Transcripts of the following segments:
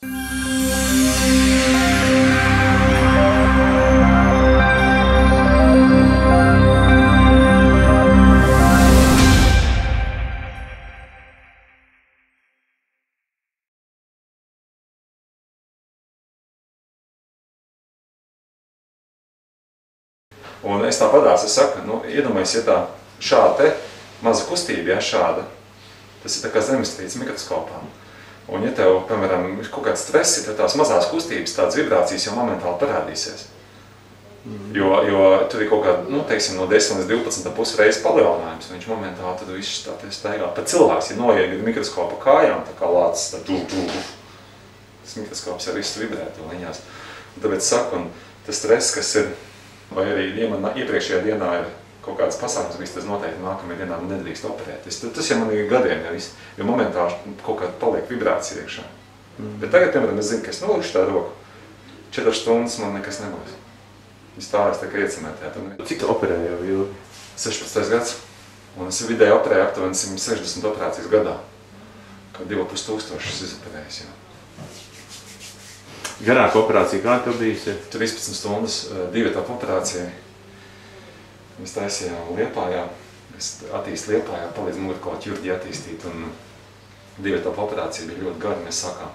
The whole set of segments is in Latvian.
Un es tāpatās, es saku, nu, iedomājies, ja tā šāda te maza kustība, ja šāda, tas ir tā kā zemestrīces mikroskopā. Un ja tev, piemēram, ir kaut kāds stress, tad tās mazās kustības, tādas vibrācijas jau momentāli parādīsies. Jo tur ir kaut kāda, nu, teiksim, no 10 līdz 12,5 reizes palielinājums, un viņš momentāli tad viss tā staigā. Pat cilvēks, ja noieg mikroskopa kājām, tā kā lācis, tā tas mikroskops jau viss vibrē to liņās. Un tāpēc saku, un tas stress, kas ir, vai arī, ja man iepriekšējā dienā ir kaut kāds pasākums bijis, tas noteikti nākamajā dienā nedrīkst operēt. Tas jau man ir gadiem jau viss, jo momentāli kaut kāda paliek vibrācija iekšā. Bet tagad, piemēram, es zinu, ka es nolikšu tā roku, 4 stundas man nekas nebūs. Es tā kā iecementētu. Cik tu operēji jau ilgi? 16. gads. Un es vidēji operēju aptuveni 160 operācijas gadā. Kā 2500 izoperējis jau. Garāka operācija kā tev bijusi? 13 stundas, 2 etapu operācijai. Mēs taisījām Liepājā, es attīstu Liepājā, palīdzu mugurkaula ķirurģiju attīstīt, un 2 etapu operācija bija ļoti gara. Mēs sākām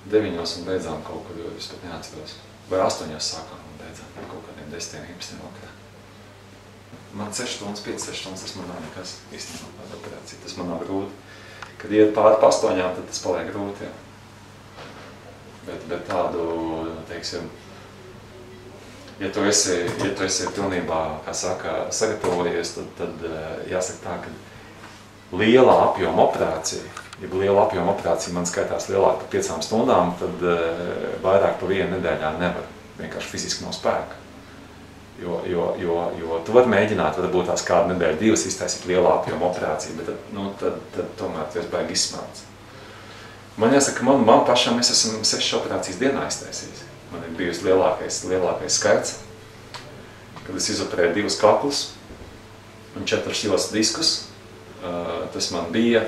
9 un beidzām kaut kur, es pat neatceros, vai 8 sākām un beidzām kaut kādiem 10-11 vakarā. Man 6 stundas, 5-6 stundas, tas man nav nekas īstenībā tāda operācija, tas man nav grūti. Kad iet pāri pa 8, tad tas paliek grūti, jā. Bet tādu, teiksim, ja tu esi pilnībā, kā saka, sagatavojies, tad jāsaka tā, ka liela apjoma operācija man skaitās lielāk par 5 stundām, tad vairāk par 1 nedēļā nevar. Vienkārši fiziski nav spēka. Jo tu vari mēģināt, varbūt tās kādu nedēļu, 2 iztaisīt lielā apjoma operāciju, bet tad tomēr tu esi baigi izsmelts. Man jāsaka, man pašam es esmu 6 operācijas dienā iztaisījis. Man ir bijusi lielākais skaits, kad es izoperēju 2 kaklus un 4 jostu diskus. Tas man bija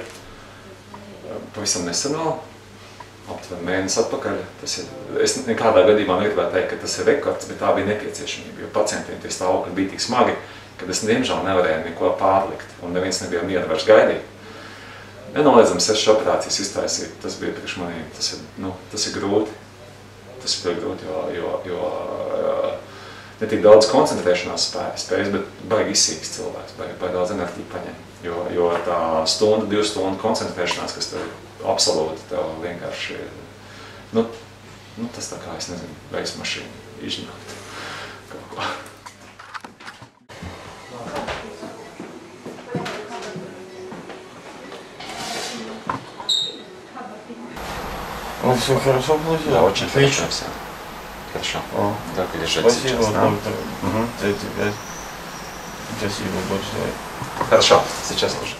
pavisam nesen vēl, aptuveni mēnesi atpakaļ. Es nekādā gadījumā negribētu teikt, ka tas ir rekords, bet tā bija nepieciešamība, jo pacientiem tie stāvokļi bija tik smagi, kad es diemžēl nevarēju neko pārlikt, un neviens nebija miera vairs gaidīt. Nenoliedzami 6 operācijas iztaisīt, tas bija priekš manī, tas ir grūti. Tas ir ļoti grūti, jo ne tik daudz koncentrēšanās spējas, bet baigi izsīks cilvēks, baigi daudz enerģiju paņem. Jo tā 1-2 stundu koncentrēšanās, kas tev absolūti tev vienkārši ir, tas tā kā, es nezinu, veiks mašīnu izņaukt kaut ko. Все хорошо получилось? Да, очень хорошо все. Хорошо. Так, лежать Спасибо, сейчас, да? доктор. Спасибо большое. Хорошо, сейчас уже.